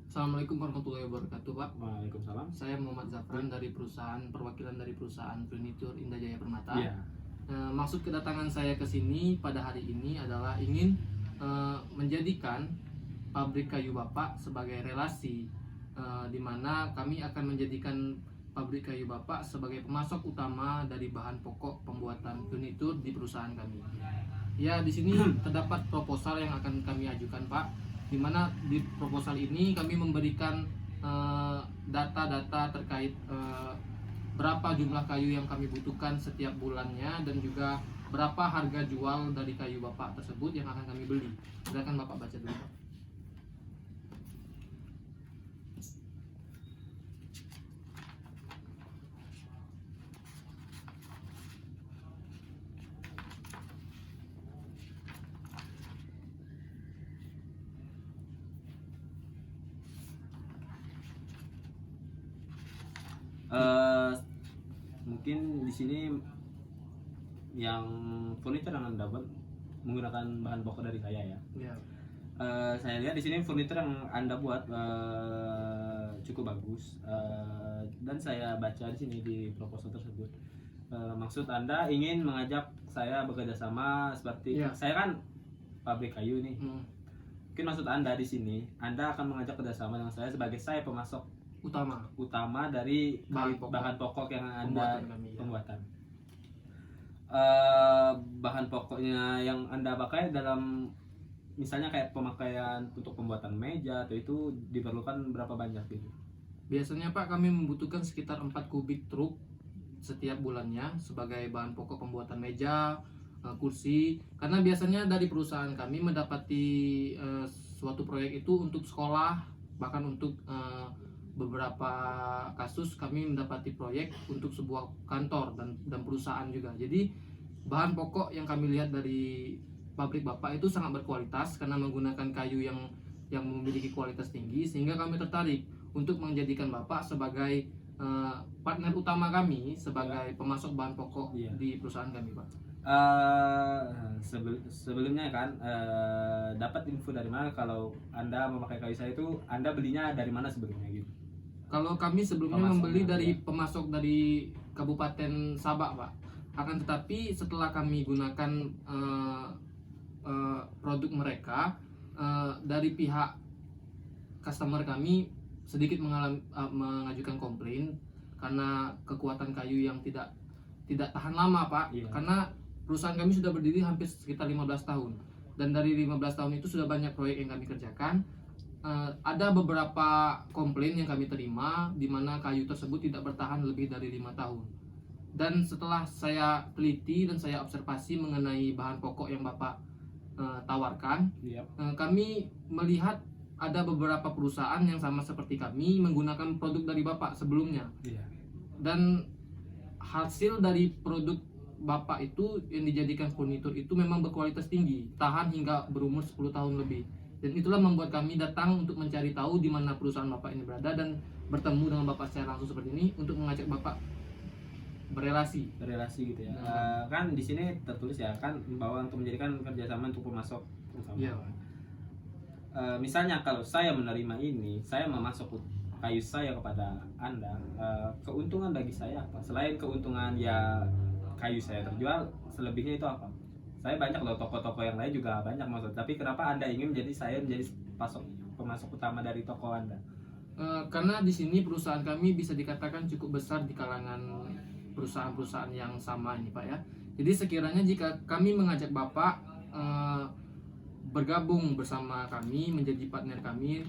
Assalamualaikum warahmatullahi wabarakatuh, Pak. Waalaikumsalam. Saya Muhammad Zafran dari perwakilan dari perusahaan Furnitur Indah Jaya Permata. Iya. Maksud kedatangan saya ke sini pada hari ini adalah ingin menjadikan pabrik kayu Bapak sebagai relasi, di mana kami akan menjadikan pabrik kayu Bapak sebagai pemasok utama dari bahan pokok pembuatan furnitur di perusahaan kami. Ya, di sini terdapat proposal yang akan kami ajukan, Pak, di mana di proposal ini kami memberikan data-data terkait berapa jumlah kayu yang kami butuhkan setiap bulannya dan juga berapa harga jual dari kayu Bapak tersebut yang akan kami beli. Silakan Bapak baca dulu, Pak. Eh, Mungkin di sini yang furniture yang Anda buat menggunakan bahan pokok dari saya ya. Ya. Saya lihat di sini furniture yang Anda buat cukup bagus. Dan saya baca di sini di proposal tersebut. Maksud Anda ingin mengajak saya bekerja sama seperti Ya. saya kan pabrik kayu nih. Hmm. Mungkin maksud Anda di sini, Anda akan mengajak kerjasama dengan saya sebagai saya pemasok utama dari bahan pokok yang Anda pembuatan. Bahan pokoknya yang Anda pakai dalam misalnya kayak pemakaian untuk pembuatan meja atau itu diperlukan berapa banyak gitu? Biasanya, Pak, kami membutuhkan sekitar 4 kubik truk setiap bulannya sebagai bahan pokok pembuatan meja, kursi. Karena biasanya dari perusahaan kami mendapati suatu proyek itu untuk sekolah, bahkan untuk beberapa kasus kami mendapati proyek untuk sebuah kantor dan perusahaan juga. Jadi bahan pokok yang kami lihat dari pabrik Bapak itu sangat berkualitas karena menggunakan kayu yang memiliki kualitas tinggi, sehingga kami tertarik untuk menjadikan Bapak sebagai partner utama kami sebagai pemasok bahan pokok di perusahaan kami, Pak. Sebelumnya kan dapat info dari mana kalau Anda memakai kayu saya itu Anda belinya dari mana sebelumnya gitu? Kalau kami sebelumnya membeli dari pemasok dari Kabupaten Sabak, Pak. Akan tetapi setelah kami gunakan produk mereka, dari pihak customer kami sedikit mengajukan komplain karena kekuatan kayu yang tidak tahan lama, Pak. Iya. Karena perusahaan kami sudah berdiri hampir sekitar 15 tahun. Dan dari 15 tahun itu sudah banyak proyek yang kami kerjakan. Ada beberapa komplain yang kami terima di mana kayu tersebut tidak bertahan lebih dari 5 tahun. Dan setelah saya teliti dan saya observasi mengenai bahan pokok yang Bapak tawarkan, kami melihat ada beberapa perusahaan yang sama seperti kami menggunakan produk dari Bapak sebelumnya. Dan hasil dari produk Bapak itu yang dijadikan furnitur itu memang berkualitas tinggi, tahan hingga berumur 10 tahun lebih. Dan itulah membuat kami datang untuk mencari tahu di mana perusahaan Bapak ini berada dan bertemu dengan Bapak secara langsung seperti ini untuk mengajak Bapak berelasi gitu ya. Kan di sini tertulis ya kan bahwa untuk menjadikan kerjasama untuk pemasok utama. Iya. Misalnya kalau saya menerima ini, saya memasok kayu saya kepada Anda, keuntungan bagi saya apa? Selain keuntungan ya kayu saya terjual, selebihnya itu apa? Saya banyak loh toko-toko yang lain juga banyak maksud. Tapi kenapa Anda ingin saya menjadi pemasok utama dari toko Anda? Karena di sini perusahaan kami bisa dikatakan cukup besar di kalangan perusahaan-perusahaan yang sama ini, Pak ya. Jadi sekiranya jika kami mengajak Bapak bergabung bersama kami menjadi partner kami,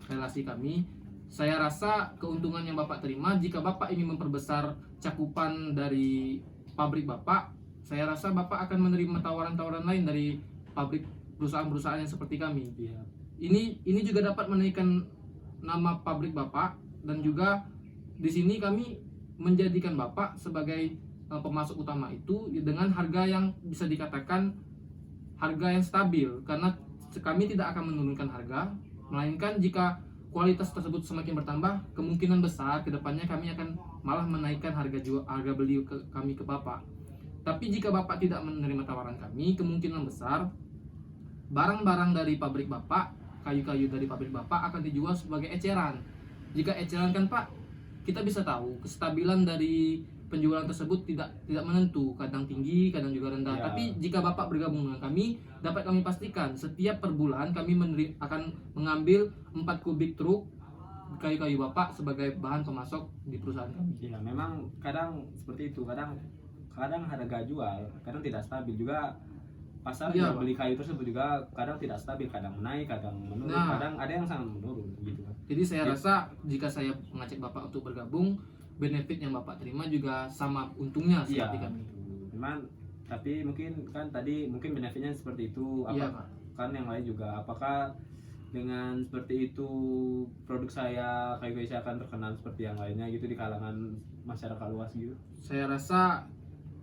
relasi kami, saya rasa keuntungan yang Bapak terima jika Bapak ingin memperbesar cakupan dari pabrik Bapak, saya rasa Bapak akan menerima tawaran-tawaran lain dari pabrik perusahaan-perusahaan yang seperti kami. Ini juga dapat menaikkan nama pabrik Bapak, dan juga di sini kami menjadikan Bapak sebagai pemasok utama itu dengan harga yang bisa dikatakan harga yang stabil, karena kami tidak akan menurunkan harga, melainkan jika kualitas tersebut semakin bertambah, kemungkinan besar kedepannya kami akan malah menaikkan harga beli kami ke Bapak. Tapi jika Bapak tidak menerima tawaran kami, kemungkinan besar barang-barang dari pabrik Bapak kayu-kayu dari pabrik Bapak akan dijual sebagai eceran. Jika eceran kan Pak, kita bisa tahu kestabilan dari penjualan tersebut tidak menentu, kadang tinggi, kadang juga rendah. Ya. Tapi jika Bapak bergabung dengan kami, dapat kami pastikan setiap per bulan kami akan mengambil 4 kubik truk kayu-kayu Bapak sebagai bahan pemasok di perusahaan kami. Iya, memang kadang seperti itu. Kadang harga jual kadang tidak stabil juga. Pasar Iya, yang beli kayu tersebut juga kadang tidak stabil, kadang naik, kadang menurun, Nah. kadang ada yang sangat menurun gitu kan. Jadi saya Ya. rasa jika saya mengajak Bapak untuk bergabung, benefit yang Bapak terima juga sama untungnya Iya, seperti kami. betul. Cuman tapi mungkin kan tadi mungkin benefitnya seperti itu. Iya, Apa Pak. kan yang lain juga? Apakah dengan seperti itu produk saya kayu saya akan terkenal seperti yang lainnya gitu di kalangan masyarakat luas gitu? Saya rasa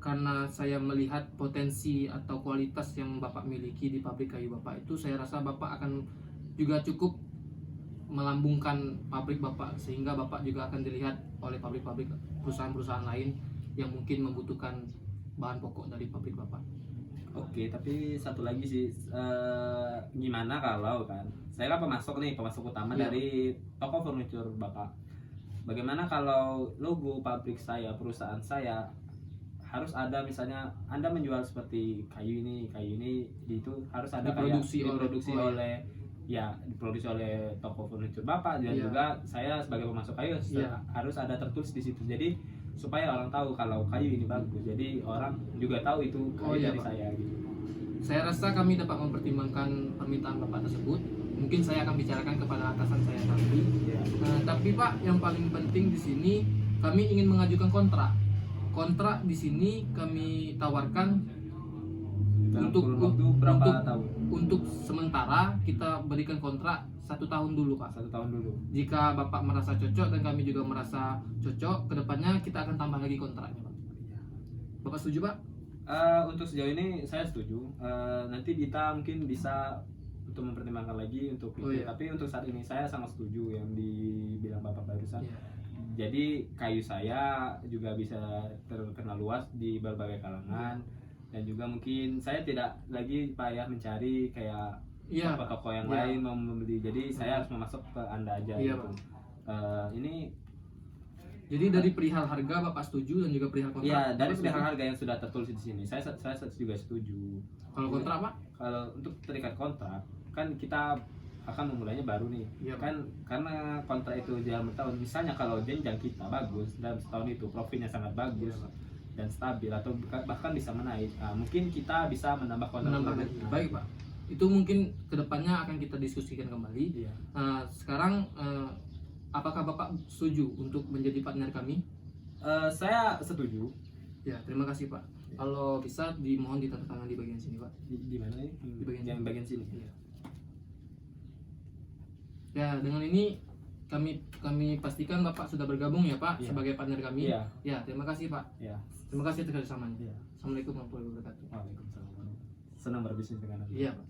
karena saya melihat potensi atau kualitas yang Bapak miliki di pabrik kayu Bapak itu, saya rasa Bapak akan juga cukup melambungkan pabrik Bapak, sehingga Bapak juga akan dilihat oleh pabrik-pabrik perusahaan-perusahaan lain yang mungkin membutuhkan bahan pokok dari pabrik Bapak. Oke, tapi satu lagi sih, gimana kalau kan saya kan pemasok utama Iya. dari toko furniture Bapak. Bagaimana kalau logo pabrik saya, perusahaan saya harus ada, misalnya Anda menjual seperti kayu ini itu harus ada Diproduksi kayak oleh- diproduksi oh, iya. oleh ya diproduksi oleh toko furniture Bapak, dan Iya. juga saya sebagai pemasok kayu Iya. harus ada tertulis di situ. Jadi supaya orang tahu kalau kayu ini bagus. Jadi orang juga tahu itu kayu Oh, iya, dari Pak. saya gitu. Saya rasa kami dapat mempertimbangkan permintaan Bapak tersebut. Mungkin saya akan bicarakan kepada atasan saya nanti. Ya. Tapi Pak, yang paling penting di sini kami ingin mengajukan kontrak. Kontrak di sini kami tawarkan Dalam untuk- kurun waktu berapa untuk- tahun? untuk sementara kita berikan kontrak 1 tahun dulu Pak. 1 tahun dulu. Jika Bapak merasa cocok dan kami juga merasa cocok, kedepannya kita akan tambah lagi kontraknya Pak. Bapak setuju Pak? Untuk sejauh ini saya setuju. Nanti kita mungkin bisa untuk mempertimbangkan lagi untuk Oh, itu. iya. Tapi untuk saat ini saya sangat setuju yang dibilang Bapak barusan. Iya. Jadi kayu saya juga bisa terkenal luas di berbagai kalangan, dan juga mungkin saya tidak lagi payah mencari kayak Iya. toko-toko yang Iya. lain mau membeli. Jadi saya harus memasok ke Anda aja Iya, gitu. Ini Jadi dari perihal harga Bapak setuju, dan juga perihal kontrak. ya dari Bapak setuju? pihak harga yang sudah tertulis di sini saya juga setuju. Kalau kontrak Pak? Kalau untuk terikat kontrak kan kita akan memulainya baru nih. Iya, Pak. Kan karena kontrak itu dalam bertahun, misalnya kalau jenjang kita bagus dalam setahun itu profitnya sangat bagus Iya, Pak. dan stabil atau bahkan bisa menaik, mungkin kita bisa menambah kontrak Menambah lagi. tersebut. Baik Pak. Itu mungkin kedepannya akan kita diskusikan kembali. Iya. Sekarang apakah Bapak setuju untuk menjadi partner kami? Saya setuju. Ya, terima kasih Pak. Kalau bisa dimohon ditandatangan di bagian sini Pak. Di mana ini? Di bagian yang sini. bagian sini. Iya. Ya, dengan ini kami pastikan Bapak sudah bergabung ya Pak, Iya. sebagai partner kami. Iya. Ya, terima kasih Pak. Iya. Terima kasih atas kerjasamanya. Iya. Assalamualaikum warahmatullahi wabarakatuh. Waalaikumsalam. Senang berbisnis dengan Anda. Iya Pak.